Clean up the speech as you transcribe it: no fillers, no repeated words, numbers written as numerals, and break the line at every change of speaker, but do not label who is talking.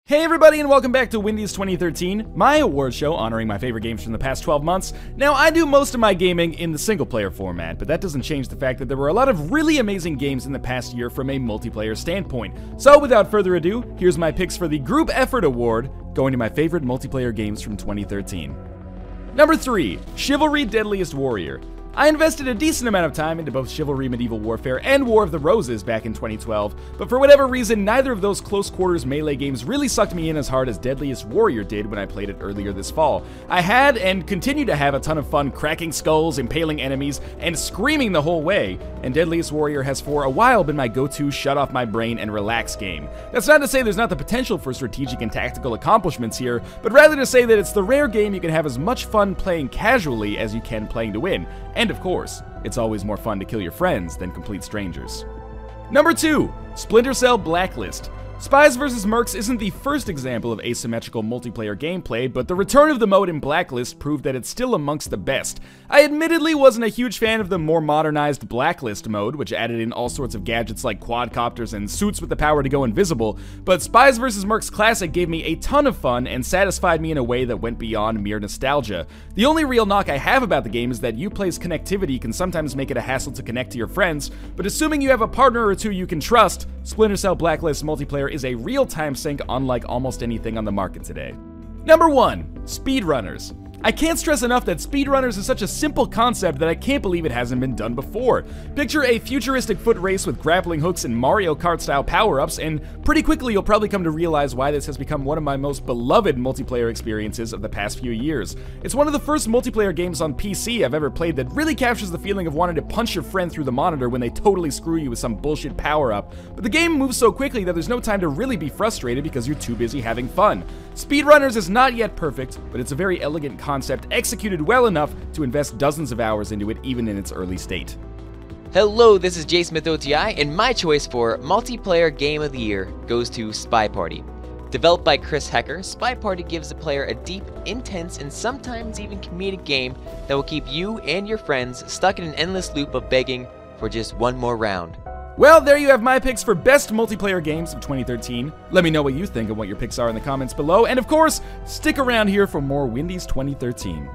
Hey everybody and welcome back to Windies 2013, my award show honoring my favorite games from the past 12 months. Now, I do most of my gaming in the single player format, but that doesn't change the fact that there were a lot of really amazing games in the past year from a multiplayer standpoint. So without further ado, here's my picks for the Group Effort Award, going to my favorite multiplayer games from 2013. Number 3, Chivalry Deadliest Warrior. I invested a decent amount of time into both Chivalry Medieval Warfare and War of the Roses back in 2012, but for whatever reason, neither of those close quarters melee games really sucked me in as hard as Deadliest Warrior did when I played it earlier this fall. I had and continue to have a ton of fun cracking skulls, impaling enemies, and screaming the whole way, and Deadliest Warrior has for a while been my go-to shut off my brain and relax game. That's not to say there's not the potential for strategic and tactical accomplishments here, but rather to say that it's the rare game you can have as much fun playing casually as you can playing to win. And of course, it's always more fun to kill your friends than complete strangers. Number 2, Splinter Cell Blacklist. Spies vs. Mercs isn't the first example of asymmetrical multiplayer gameplay, but the return of the mode in Blacklist proved that it's still amongst the best. I admittedly wasn't a huge fan of the more modernized Blacklist mode, which added in all sorts of gadgets like quadcopters and suits with the power to go invisible, but Spies vs. Mercs Classic gave me a ton of fun and satisfied me in a way that went beyond mere nostalgia. The only real knock I have about the game is that Uplay's connectivity can sometimes make it a hassle to connect to your friends, but assuming you have a partner or two you can trust, Splinter Cell Blacklist multiplayer is a real-time sync unlike almost anything on the market today. Number 1, Speedrunners. I can't stress enough that speedrunners is such a simple concept that I can't believe it hasn't been done before. Picture a futuristic foot race with grappling hooks and Mario Kart style power-ups, and pretty quickly you'll probably come to realize why this has become one of my most beloved multiplayer experiences of the past few years. It's one of the first multiplayer games on PC I've ever played that really captures the feeling of wanting to punch your friend through the monitor when they totally screw you with some bullshit power-up, but the game moves so quickly that there's no time to really be frustrated because you're too busy having fun. Speedrunners is not yet perfect, but it's a very elegant concept executed well enough to invest dozens of hours into it even in its early state.
Hello, this is J Smith OTI, and my choice for Multiplayer Game of the Year goes to Spy Party. Developed by Chris Hecker, Spy Party gives the player a deep, intense, and sometimes even comedic game that will keep you and your friends stuck in an endless loop of begging for just one more round.
Well, there you have my picks for best multiplayer games of 2013. Let me know what you think and what your picks are in the comments below, and of course, stick around here for more Windies 2013.